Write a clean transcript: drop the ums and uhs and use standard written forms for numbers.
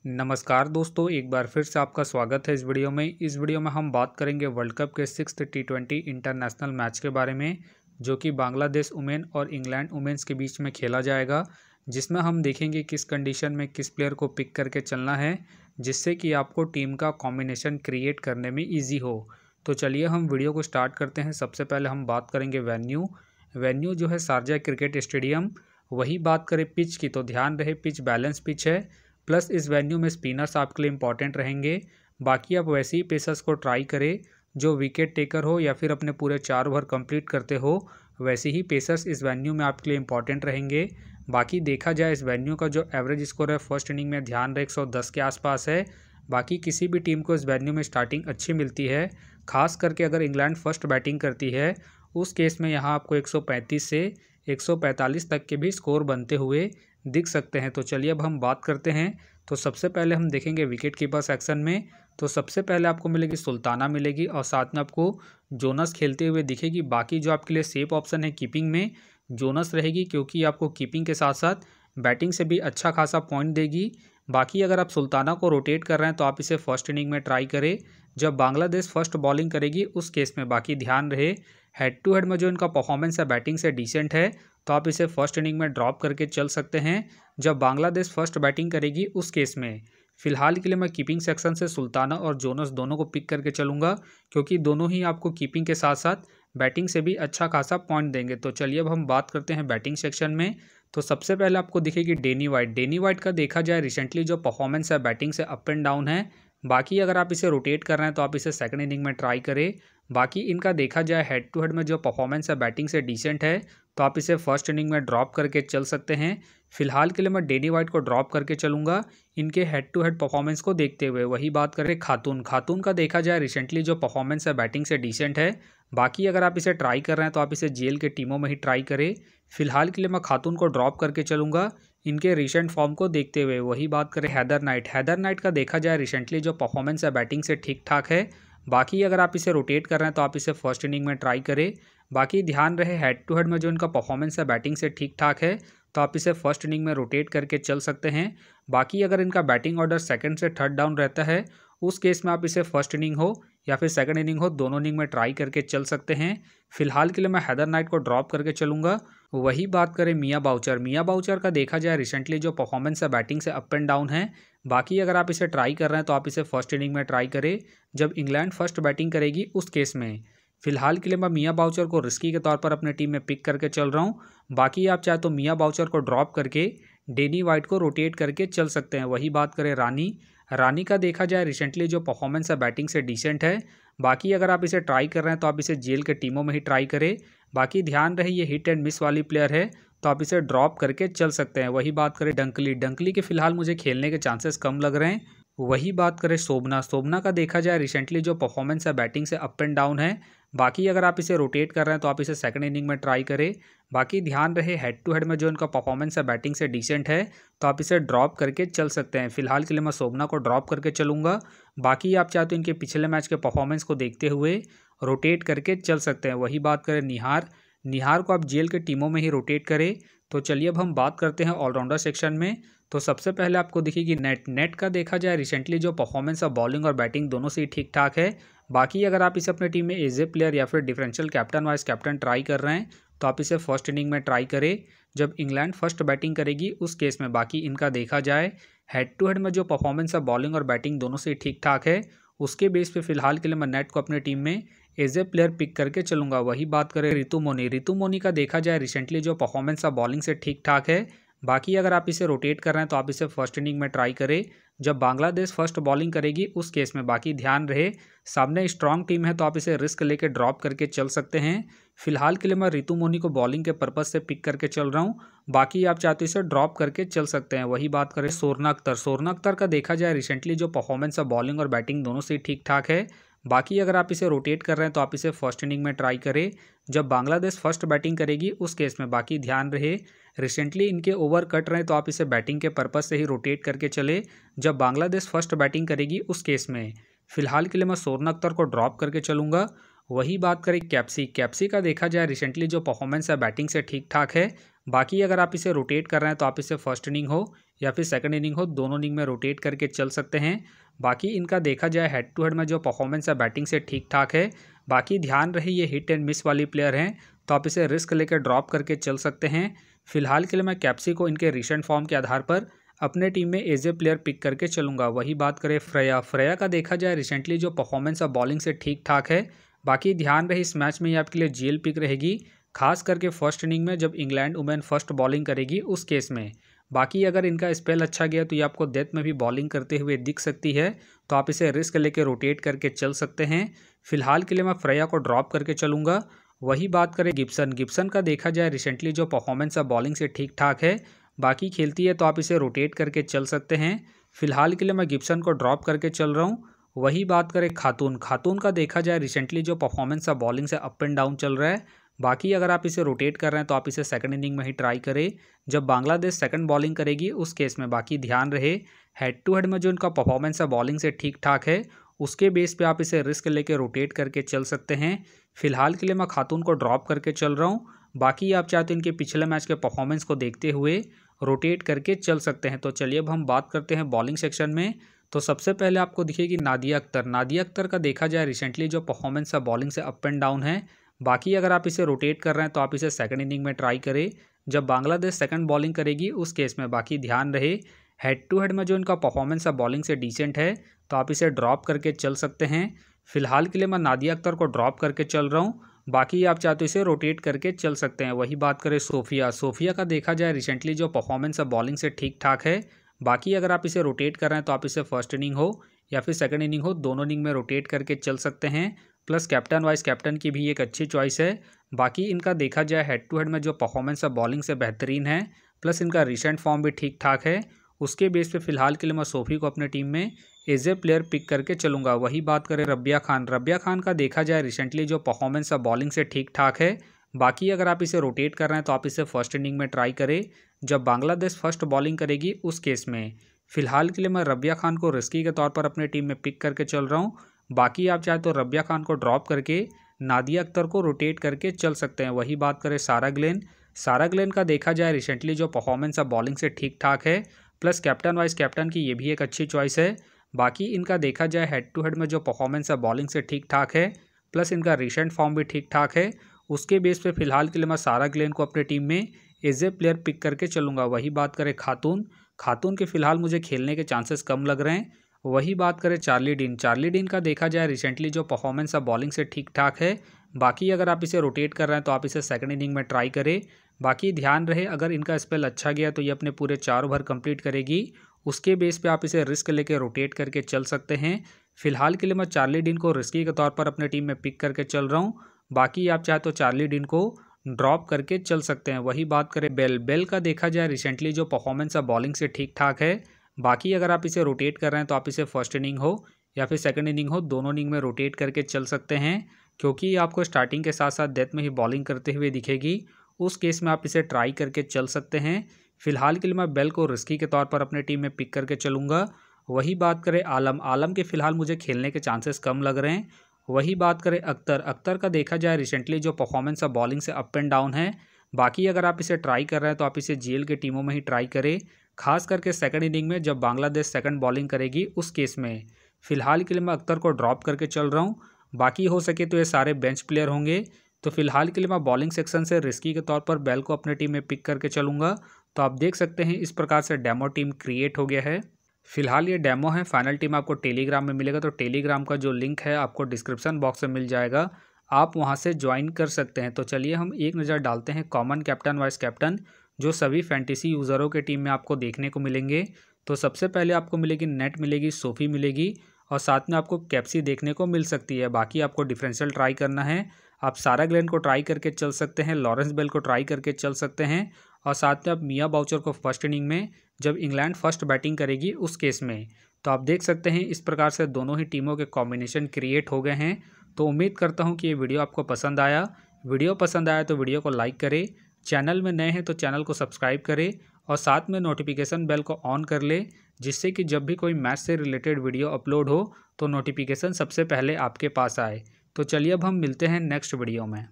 नमस्कार दोस्तों, एक बार फिर से आपका स्वागत है इस वीडियो में। इस वीडियो में हम बात करेंगे वर्ल्ड कप के 6th T20 इंटरनेशनल मैच के बारे में, जो कि बांग्लादेश वुमेन और इंग्लैंड वुमेन्स के बीच में खेला जाएगा, जिसमें हम देखेंगे किस कंडीशन में किस प्लेयर को पिक करके चलना है, जिससे कि आपको टीम का कॉम्बिनेशन क्रिएट करने में ईजी हो। तो चलिए हम वीडियो को स्टार्ट करते हैं। सबसे पहले हम बात करेंगे वेन्यू जो है शारजा क्रिकेट स्टेडियम। वही बात करें पिच की, तो ध्यान रहे पिच बैलेंस पिच है, प्लस इस वेन्यू में स्पिनर्स आपके लिए इंपॉर्टेंट रहेंगे। बाकी आप वैसे ही पेसर्स को ट्राई करें जो विकेट टेकर हो या फिर अपने पूरे 4 ओवर कंप्लीट करते हो, वैसे ही पेसर्स इस वेन्यू में आपके लिए इंपॉर्टेंट रहेंगे। बाकी देखा जाए इस वेन्यू का जो एवरेज स्कोर है फर्स्ट इनिंग में ध्यान रहे 110 के आसपास है। बाकी किसी भी टीम को इस वेन्यू में स्टार्टिंग अच्छी मिलती है, खास करके अगर इंग्लैंड फर्स्ट बैटिंग करती है, उस केस में यहाँ आपको 135 से 145 तक के भी स्कोर बनते हुए दिख सकते हैं। तो चलिए अब हम बात करते हैं। तो सबसे पहले हम देखेंगे विकेट कीपर सेक्शन में। तो सबसे पहले आपको मिलेगी सुल्ताना मिलेगी और साथ में आपको जोनस खेलते हुए दिखेगी। बाकी जो आपके लिए सेफ ऑप्शन है कीपिंग में जोनस रहेगी, क्योंकि आपको कीपिंग के साथ साथ बैटिंग से भी अच्छा खासा पॉइंट देगी। बाकी अगर आप सुल्ताना को रोटेट कर रहे हैं तो आप इसे फर्स्ट इनिंग में ट्राई करें जब बांग्लादेश फर्स्ट बॉलिंग करेगी उस केस में। बाकी ध्यान रहे हेड टू हेड में जो इनका परफॉर्मेंस है बैटिंग से डिसेंट है, तो आप इसे फर्स्ट इनिंग में ड्रॉप करके चल सकते हैं जब बांग्लादेश फर्स्ट बैटिंग करेगी उस केस में। फिलहाल के लिए मैं कीपिंग सेक्शन से सुल्ताना और जोनस दोनों को पिक करके चलूँगा, क्योंकि दोनों ही आपको कीपिंग के साथ साथ बैटिंग से भी अच्छा खासा पॉइंट देंगे। तो चलिए अब हम बात करते हैं बैटिंग सेक्शन में। तो सबसे पहले आपको दिखेगी डेनी वाइट का देखा जाए रिसेंटली जो परफॉर्मेंस है बैटिंग से अप एंड डाउन है। बाकी अगर आप इसे रोटेट कर रहे हैं तो आप इसे सेकंड इनिंग में ट्राई करें। बाकी इनका देखा जाए हेड टू हेड में जो परफॉर्मेंस है बैटिंग से डिसेंट है, तो आप इसे फर्स्ट इनिंग में ड्रॉप करके चल सकते हैं। फिलहाल के लिए मैं डेनी वाइट को ड्रॉप करके चलूँगा इनके हेड टू हेड परफॉर्मेंस को देखते हुए। वही बात करें खातून का देखा जाए रिसेंटली जो परफॉर्मेंस है बैटिंग से डिसेंट है। बाकी अगर आप इसे ट्राई कर रहे हैं तो आप इसे जेल के टीमों में ही ट्राई करें। फिलहाल के लिए मैं खातून को ड्रॉप करके चलूँगा इनके रिसेंट फॉर्म को देखते हुए। वही बात करें हैदर नाइट का देखा जाए रिसेंटली जो परफॉर्मेंस है बैटिंग से ठीक ठाक है। बाकी अगर आप इसे रोटेट कर रहे हैं तो आप इसे फर्स्ट इनिंग में ट्राई करें। बाकी ध्यान रहे हेड टू हेड में जो इनका परफॉर्मेंस है बैटिंग से ठीक ठाक है, तो आप इसे फर्स्ट इनिंग में रोटेट करके चल सकते हैं। बाकी अगर इनका बैटिंग ऑर्डर सेकंड से थर्ड डाउन रहता है, उस केस में आप इसे फर्स्ट इनिंग हो या फिर सेकंड इनिंग हो, दोनों इनिंग में ट्राई करके चल सकते हैं। फिलहाल के लिए मैं हैदर नाइट को ड्रॉप करके चलूँगा। वही बात करें मियाँ बाउचर का देखा जाए रिसेंटली जो परफॉर्मेंस है बैटिंग से अप एंड डाउन है। बाकी अगर आप इसे ट्राई कर रहे हैं तो आप इसे फर्स्ट इनिंग में ट्राई करें जब इंग्लैंड फर्स्ट बैटिंग करेगी उस केस में। फिलहाल के लिए मैं मियाँ बाउचर को रिस्की के तौर पर अपने टीम में पिक करके चल रहा हूँ। बाकी आप चाहे तो मियाँ बाउचर को ड्रॉप करके डेनी वाइट को रोटेट करके चल सकते हैं। वही बात करें रानी का देखा जाए रिसेंटली जो परफॉर्मेंस है बैटिंग से डिसेंट है। बाकी अगर आप इसे ट्राई कर रहे हैं तो आप इसे जेल के टीमों में ही ट्राई करें। बाकी ध्यान रहे ये हिट एंड मिस वाली प्लेयर है, तो आप इसे ड्रॉप करके चल सकते हैं। वही बात करें डंकली के फिलहाल मुझे खेलने के चांसेस कम लग रहे हैं। वही बात करें शोभना का देखा जाए रिसेंटली जो परफॉर्मेंस है बैटिंग से अप एंड डाउन है। बाकी अगर आप इसे रोटेट कर रहे हैं तो आप इसे सेकंड इनिंग में ट्राई करें। बाकी ध्यान रहे हेड टू हेड में जो इनका परफॉर्मेंस है बैटिंग से डिसेंट है, तो आप इसे ड्रॉप करके चल सकते हैं। फिलहाल के लिए मैं शोभना को ड्रॉप करके चलूँगा। बाकी आप चाहे तो इनके पिछले मैच के परफॉर्मेंस को देखते हुए रोटेट करके चल सकते हैं। वही बात करें निहार को आप जेल के टीमों में ही रोटेट करें। तो चलिए अब हम बात करते हैं ऑलराउंडर सेक्शन में। तो सबसे पहले आपको दिखेगी नेट का देखा जाए रिसेंटली जो परफॉर्मेंस है बॉलिंग और बैटिंग दोनों से ही ठीक ठाक है। बाकी अगर आप इसे अपने टीम में एज ए प्लेयर या फिर differential captain vice captain try कर रहे हैं, तो आप इसे फर्स्ट इनिंग में ट्राई करें जब इंग्लैंड फर्स्ट बैटिंग करेगी उस केस में। बाकी इनका देखा जाए हेड टू हेड में जो परफॉर्मेंस है बॉलिंग और बैटिंग दोनों से ही ठीक ठाक है, उसके बेस पे फिलहाल के लिए मैं नेट को अपने टीम में एज ए प्लेयर पिक करके चलूँगा। वही बात करें रितु मोनी का देखा जाए रिसेंटली जो परफॉर्मेंस है बॉलिंग से ठीक ठाक है। बाकी अगर आप इसे रोटेट कर रहे हैं तो आप इसे फर्स्ट इनिंग में ट्राई करें जब बांग्लादेश फर्स्ट बॉलिंग करेगी उस केस में। बाकी ध्यान रहे सामने स्ट्रांग टीम है, तो आप इसे रिस्क लेके ड्रॉप करके चल सकते हैं। फिलहाल के लिए मैं रितु मोनी को बॉलिंग के पर्पज से पिक करके चल रहा हूँ। बाकी आप चाहते इसे ड्रॉप करके चल सकते हैं। वही बात करें सोरना अख्तर का देखा जाए रिसेंटली जो परफॉर्मेंस है बॉलिंग और बैटिंग दोनों से ठीक ठाक है। बाकी अगर आप इसे रोटेट कर रहे हैं तो आप इसे फर्स्ट इनिंग में ट्राई करें जब बांग्लादेश फर्स्ट बैटिंग करेगी उस केस में। बाकी ध्यान रहे रिसेंटली इनके ओवर कट रहे हैं, तो आप इसे बैटिंग के पर्पज से ही रोटेट करके चले जब बांग्लादेश फर्स्ट बैटिंग करेगी उस केस में। फिलहाल के लिए मैं सोरना अख्तर को ड्रॉप करके चलूँगा। वही बात करें कैप्सी का देखा जाए रिसेंटली जो परफॉर्मेंस है बैटिंग से ठीक ठाक है। बाकी अगर आप इसे रोटेट कर रहे हैं तो आप इसे फर्स्ट इनिंग हो या फिर सेकंड इनिंग हो, दोनों इनिंग में रोटेट करके चल सकते हैं। बाकी इनका देखा जाए हेड टू हेड में जो परफॉर्मेंस है बैटिंग से ठीक ठाक है। बाकी ध्यान रहे ये हिट एंड मिस वाली प्लेयर हैं, तो आप इसे रिस्क लेकर ड्रॉप करके चल सकते हैं। फिलहाल के लिए मैं कैप्सी को इनके रिसेंट फॉर्म के आधार पर अपने टीम में एज ए प्लेयर पिक करके चलूंगा। वही बात करें फ्रेया का देखा जाए रिसेंटली जो परफॉर्मेंस है बॉलिंग से ठीक ठाक है। बाकी ध्यान रहे इस मैच में ये आपके लिए जीएल पिक रहेगी, खास करके फर्स्ट इनिंग में जब इंग्लैंड वुमेन फर्स्ट बॉलिंग करेगी उस केस में। बाकी अगर इनका स्पेल अच्छा गया तो ये आपको डेथ में भी बॉलिंग करते हुए दिख सकती है, तो आप इसे रिस्क लेके रोटेट करके चल सकते हैं। फिलहाल के लिए मैं फ्रेया को ड्रॉप करके चलूंगा। वही बात करें गिब्सन का देखा जाए रिसेंटली जो परफॉर्मेंस है बॉलिंग से ठीक ठाक है। बाकी खेलती है तो आप इसे रोटेट करके चल सकते हैं। फिलहाल के लिए मैं गिब्सन को ड्रॉप करके चल रहा हूँ। वही बात करें खातून का देखा जाए रिसेंटली जो परफॉर्मेंस है बॉलिंग से अप एंड डाउन चल रहा है। बाकी अगर आप इसे रोटेट कर रहे हैं तो आप इसे सेकंड इनिंग में ही ट्राई करें जब बांग्लादेश सेकंड बॉलिंग करेगी उस केस में। बाकी ध्यान रहे हेड टू हेड में जो इनका परफॉर्मेंस है बॉलिंग से ठीक ठाक है, उसके बेस पे आप इसे रिस्क लेके रोटेट करके चल सकते हैं। फिलहाल के लिए मैं खातून को ड्रॉप करके चल रहा हूँ। बाकी आप चाहते हैं इनके पिछले मैच के परफॉर्मेंस को देखते हुए रोटेट करके चल सकते हैं। तो चलिए अब हम बात करते हैं बॉलिंग सेक्शन में। तो सबसे पहले आपको दिखेगी नादिया अख्तर का देखा जाए रिसेंटली जो परफॉर्मेंस है बॉलिंग से अप एंड डाउन है। बाकी अगर आप इसे रोटेट कर रहे हैं तो आप इसे सेकंड इनिंग में ट्राई करें जब बांग्लादेश सेकंड बॉलिंग करेगी उस केस में। बाकी ध्यान रहे हेड टू हेड में जो इनका परफॉर्मेंस है बॉलिंग से डिसेंट है, तो आप इसे ड्रॉप करके चल सकते हैं। फिलहाल के लिए मैं नादिया अख्तर को ड्रॉप करके चल रहा हूँ। बाकी आप चाहते हो इसे रोटेट करके चल सकते हैं। वही बात करें सोफिया का देखा जाए रिसेंटली जो परफॉर्मेंस है बॉलिंग से ठीक ठाक है। बाकी अगर आप इसे रोटेट कर रहे हैं तो आप इसे फर्स्ट इनिंग हो या फिर सेकंड इनिंग हो, दोनों इनिंग में रोटेट करके चल सकते हैं। प्लस कैप्टन वाइस कैप्टन की भी एक अच्छी चॉइस है। बाकी इनका देखा जाए हेड टू हेड में जो परफॉर्मेंस है बॉलिंग से बेहतरीन है, प्लस इनका रिसेंट फॉर्म भी ठीक ठाक है। उसके बेस पे फिलहाल के लिए मैं सोफी को अपने टीम में एज ए प्लेयर पिक करके चलूंगा। वही बात करें रबिया खान का देखा जाए रिसेंटली जो परफॉर्मेंस है बॉलिंग से ठीक ठाक है। बाकी अगर आप इसे रोटेट कर रहे हैं तो आप इसे फर्स्ट इनिंग में ट्राई करें जब बांग्लादेश फर्स्ट बॉलिंग करेगी उस केस में। फिलहाल के लिए मैं रबिया खान को रिस्की के तौर पर अपने टीम में पिक करके चल रहा हूँ। बाकी आप चाहे तो रबिया खान को ड्रॉप करके नादिया अख्तर को रोटेट करके चल सकते हैं। वही बात करें सारा ग्लेन का देखा जाए रिसेंटली जो परफॉर्मेंस है बॉलिंग से ठीक ठाक है, प्लस कैप्टन वाइस कैप्टन की ये भी एक अच्छी चॉइस है। बाकी इनका देखा जाए हेड टू हेड में जो परफॉर्मेंस है बॉलिंग से ठीक ठाक है, प्लस इनका रिसेंट फॉर्म भी ठीक ठाक है। उसके बेस पे फिलहाल के लिए मैं सारा ग्लेन को अपने टीम में एज ए प्लेयर पिक करके चलूँगा। वही बात करें खातून के फिलहाल मुझे खेलने के चांसेस कम लग रहे हैं। वही बात करें चार्ली डीन का देखा जाए रिसेंटली जो परफॉर्मेंस है बॉलिंग से ठीक ठाक है। बाकी अगर आप इसे रोटेट कर रहे हैं तो आप इसे सेकंड इनिंग में ट्राई करें। बाकी ध्यान रहे अगर इनका स्पेल अच्छा गया तो ये अपने पूरे 4 ओवर कंप्लीट करेगी, उसके बेस पे आप इसे रिस्क लेके रोटेट करके चल सकते हैं। फिलहाल के लिए मैं चार्ली डीन को रिस्की के तौर पर अपने टीम में पिक करके चल रहा हूँ। बाकी आप चाहे तो चार्ली डीन को ड्रॉप करके चल सकते हैं। वही बात करें बेल का देखा जाए रिसेंटली जो परफॉर्मेंस है बॉलिंग से ठीक ठाक है। बाकी अगर आप इसे रोटेट कर रहे हैं तो आप इसे फर्स्ट इनिंग हो या फिर सेकंड इनिंग हो, दोनों इनिंग में रोटेट करके चल सकते हैं, क्योंकि आपको स्टार्टिंग के साथ साथ डेथ में ही बॉलिंग करते हुए दिखेगी। उस केस में आप इसे ट्राई करके चल सकते हैं। फिलहाल के लिए मैं बेल को रिस्की के तौर पर अपने टीम में पिक करके चलूँगा। वही बात करें आलम के फिलहाल मुझे खेलने के चांसेस कम लग रहे हैं। वही बात करें अख्तर का देखा जाए रिसेंटली जो परफॉर्मेंस है बॉलिंग से अप एंड डाउन है। बाकी अगर आप इसे ट्राई कर रहे हैं तो आप इसे जीएल के टीमों में ही ट्राई करें, खास करके सेकंड इनिंग में जब बांग्लादेश सेकंड बॉलिंग करेगी उस केस में। फिलहाल के लिए मैं अख्तर को ड्रॉप करके चल रहा हूँ। बाकी हो सके तो ये सारे बेंच प्लेयर होंगे, तो फिलहाल के लिए मैं बॉलिंग सेक्शन से रिस्की के तौर पर बेल को अपने टीम में पिक करके चलूँगा। तो आप देख सकते हैं इस प्रकार से डेमो टीम क्रिएट हो गया है। फिलहाल ये डेमो है, फाइनल टीम आपको टेलीग्राम में मिलेगा, तो टेलीग्राम का जो लिंक है आपको डिस्क्रिप्शन बॉक्स में मिल जाएगा, आप वहां से ज्वाइन कर सकते हैं। तो चलिए हम एक नज़र डालते हैं कॉमन कैप्टन वाइस कैप्टन जो सभी फैंटेसी यूज़रों के टीम में आपको देखने को मिलेंगे। तो सबसे पहले आपको मिलेगी नेट मिलेगी, सोफी मिलेगी और साथ में आपको कैप्सी देखने को मिल सकती है। बाकी आपको डिफरेंशियल ट्राई करना है, आप सारा ग्लेन को ट्राई करके चल सकते हैं, लॉरेंस बेल को ट्राई करके चल सकते हैं और साथ में आप मिया बाउचर को फर्स्ट इनिंग में जब इंग्लैंड फर्स्ट बैटिंग करेगी उस केस में। तो आप देख सकते हैं इस प्रकार से दोनों ही टीमों के कॉम्बिनेशन क्रिएट हो गए हैं। तो उम्मीद करता हूं कि ये वीडियो आपको पसंद आया। वीडियो पसंद आया तो वीडियो को लाइक करें, चैनल में नए हैं तो चैनल को सब्सक्राइब करें और साथ में नोटिफिकेशन बेल को ऑन कर ले, जिससे कि जब भी कोई मैच से रिलेटेड वीडियो अपलोड हो तो नोटिफिकेशन सबसे पहले आपके पास आए। तो चलिए अब हम मिलते हैं नेक्स्ट वीडियो में।